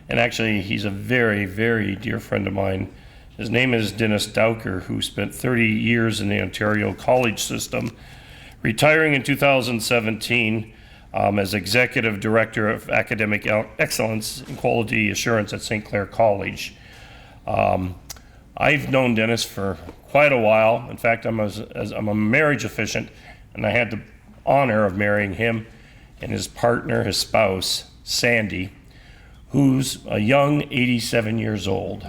And actually, he's a very, very dear friend of mine. His name is Dennis Dowker, who spent 30 years in the Ontario college system, retiring in 2017 as Executive Director of Academic Excellence and Quality Assurance at St. Clair College. I've known Dennis for quite a while. In fact, I'm a marriage officiant, and I had the honor of marrying him and his partner, his spouse, Sandy, who's a young 87 years old,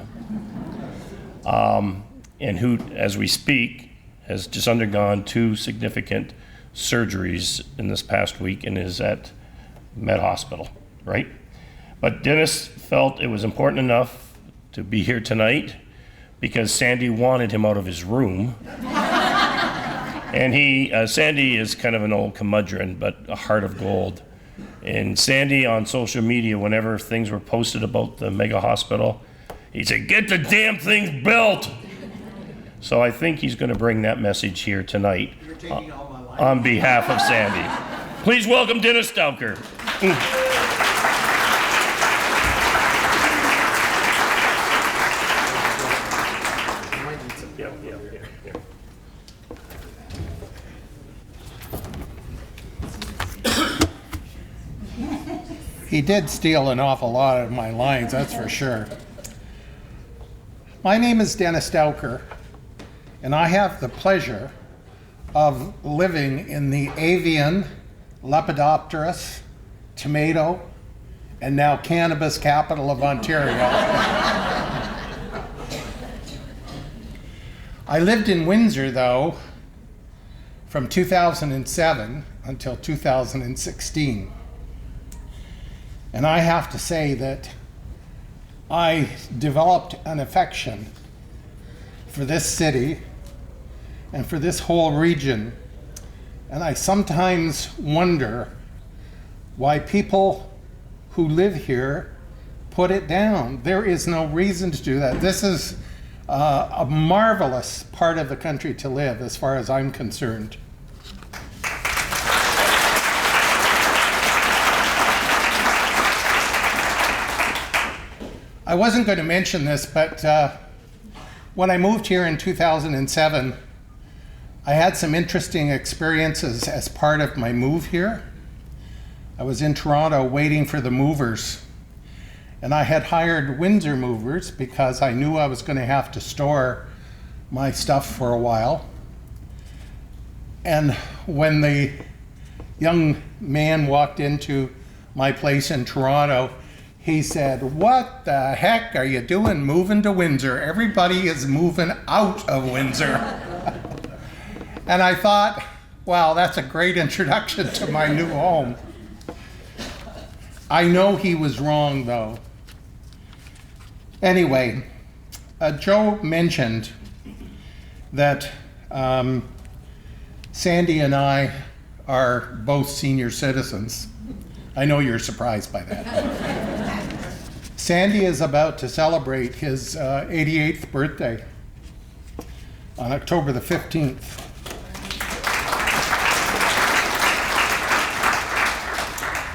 and who, as we speak, has just undergone 2 significant surgeries in this past week and is at Med Hospital, right? But Dennis felt it was important enough to be here tonight because Sandy wanted him out of his room. And Sandy is kind of an old curmudgeon, but a heart of gold. And Sandy on social media, whenever things were posted about the mega hospital, he said, "Get the damn things built." So I think he's going to bring that message here tonight on behalf of Sandy. Please welcome Dennis Dowker. He did steal an awful lot of my lines, that's for sure. My name is Dennis Dowker, and I have the pleasure of living in the avian, lepidopterous, tomato, and now cannabis capital of Ontario. I lived in Windsor, though, from 2007 until 2016. And I have to say that I developed an affection for this city and for this whole region. And I sometimes wonder why people who live here put it down. There is no reason to do that. This is a marvelous part of the country to live, as far as I'm concerned. I wasn't going to mention this, but when I moved here in 2007, I had some interesting experiences as part of my move here. I was in Toronto waiting for the movers, and I had hired Windsor movers because I knew I was going to have to store my stuff for a while. And when the young man walked into my place in Toronto, he said, "What the heck are you doing moving to Windsor? Everybody is moving out of Windsor." And I thought, wow, that's a great introduction to my new home. I know he was wrong, though. Anyway, Joe mentioned that Sandy and I are both senior citizens. I know you're surprised by that. Sandy is about to celebrate his 88th birthday on October the 15th.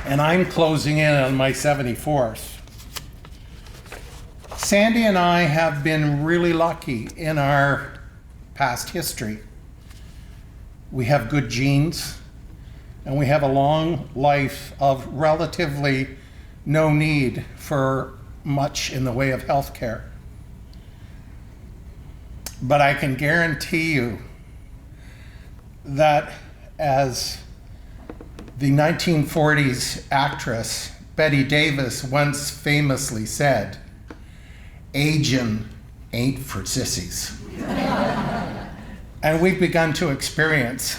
And I'm closing in on my 74th. Sandy and I have been really lucky in our past history. We have good genes, and we have a long life of relatively no need for much in the way of health care. But I can guarantee you that, as the 1940s actress Bette Davis once famously said, "Aging ain't for sissies." And we've begun to experience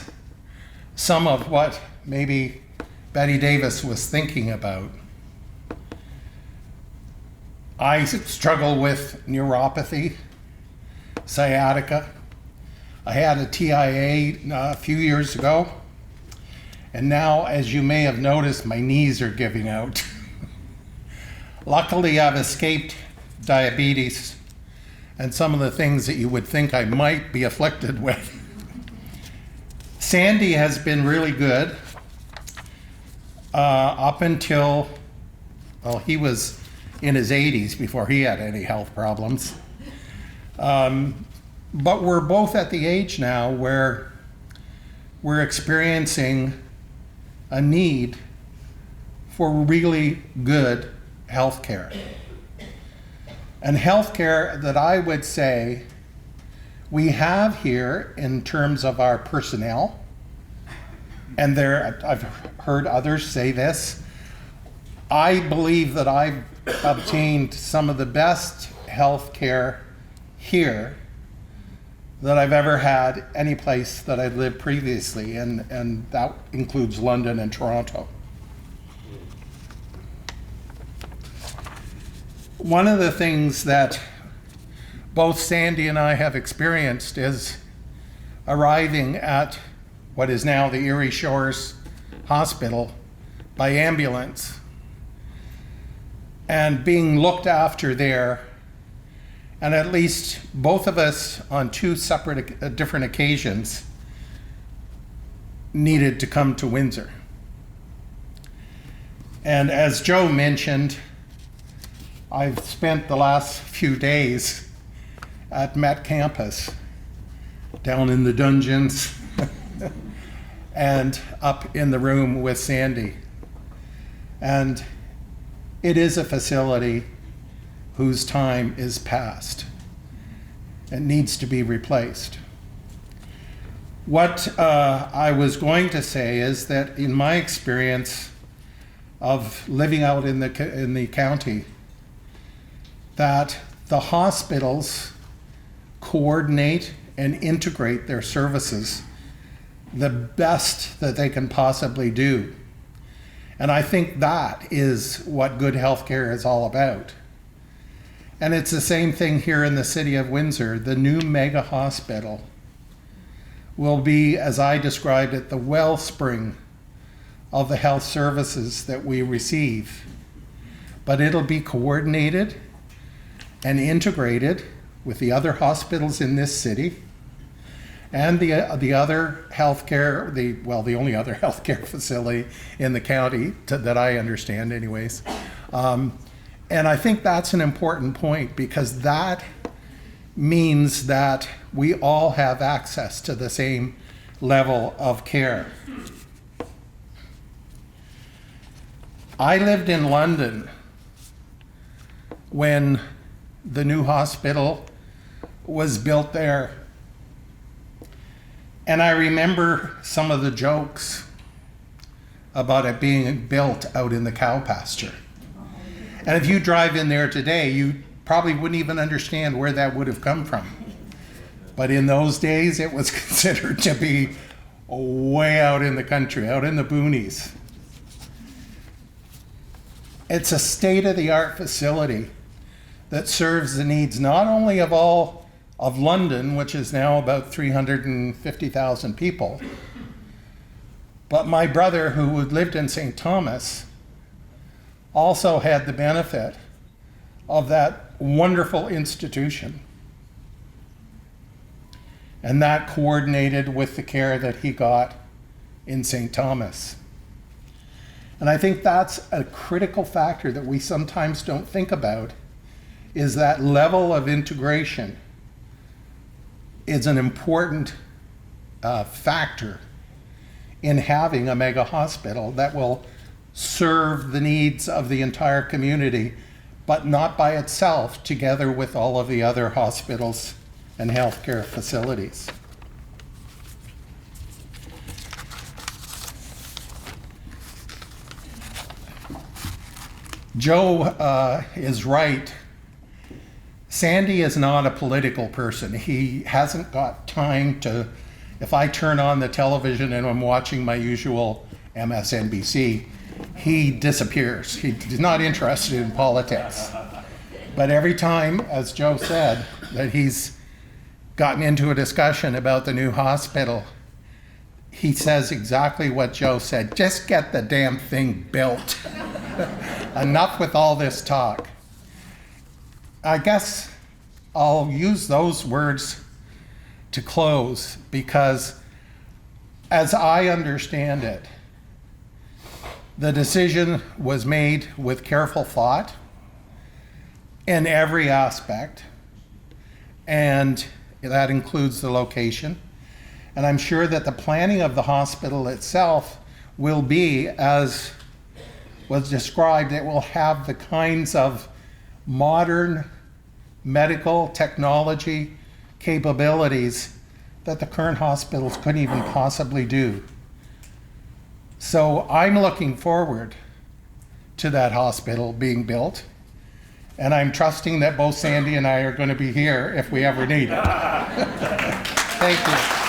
some of what maybe Bette Davis was thinking about. I struggle with neuropathy, sciatica. I had a TIA a few years ago, and now, as you may have noticed, my knees are giving out. Luckily, I've escaped diabetes and some of the things that you would think I might be afflicted with. Sandy has been really good up until, well, he was in his 80s before he had any health problems. But we're both at the age now where we're experiencing a need for really good health care. And health care that I would say we have here in terms of our personnel, and I've heard others say this, I believe that I've obtained some of the best health care here that I've ever had any place that I've lived previously, and that includes London and Toronto. One of the things that both Sandy and I have experienced is arriving at what is now the Erie Shores Hospital by ambulance and being looked after there. And at least both of us on two separate, different occasions needed to come to Windsor. And as Joe mentioned, I've spent the last few days at Met Campus, down in the dungeons and up in the room with Sandy. And it is a facility whose time is past and needs to be replaced. What I was going to say is that in my experience of living out in the county, that the hospitals coordinate and integrate their services the best that they can possibly do. And I think that is what good healthcare is all about. And it's the same thing here in the city of Windsor. The new mega hospital will be, as I described it, the wellspring of the health services that we receive. But it'll be coordinated and integrated with the other hospitals in this city and the other healthcare, the only other healthcare facility in the county that I understand anyways. And I think that's an important point, because that means that we all have access to the same level of care. I lived in London when the new hospital was built there. And I remember some of the jokes about it being built out in the cow pasture. And if you drive in there today, you probably wouldn't even understand where that would have come from. But in those days, it was considered to be way out in the country, out in the boonies. It's a state-of-the-art facility that serves the needs not only of all of London, which is now about 350,000 people, but my brother, who lived in St. Thomas, also had the benefit of that wonderful institution. And that coordinated with the care that he got in St. Thomas. And I think that's a critical factor that we sometimes don't think about, is that level of integration is an important factor in having a mega hospital that will serve the needs of the entire community, but not by itself, together with all of the other hospitals and healthcare facilities. Joe is right. Sandy is not a political person. He hasn't got time to, if I turn on the television and I'm watching my usual MSNBC, he disappears. He's not interested in politics. But every time, as Joe said, that he's gotten into a discussion about the new hospital, he says exactly what Joe said. Just get the damn thing built. Enough with all this talk. I guess I'll use those words to close, because as I understand it, the decision was made with careful thought in every aspect, and that includes the location. And I'm sure that the planning of the hospital itself will be, as was described, it will have the kinds of modern medical technology capabilities that the current hospitals couldn't even possibly do. So I'm looking forward to that hospital being built, and I'm trusting that both Sandy and I are going to be here if we ever need it. Thank you.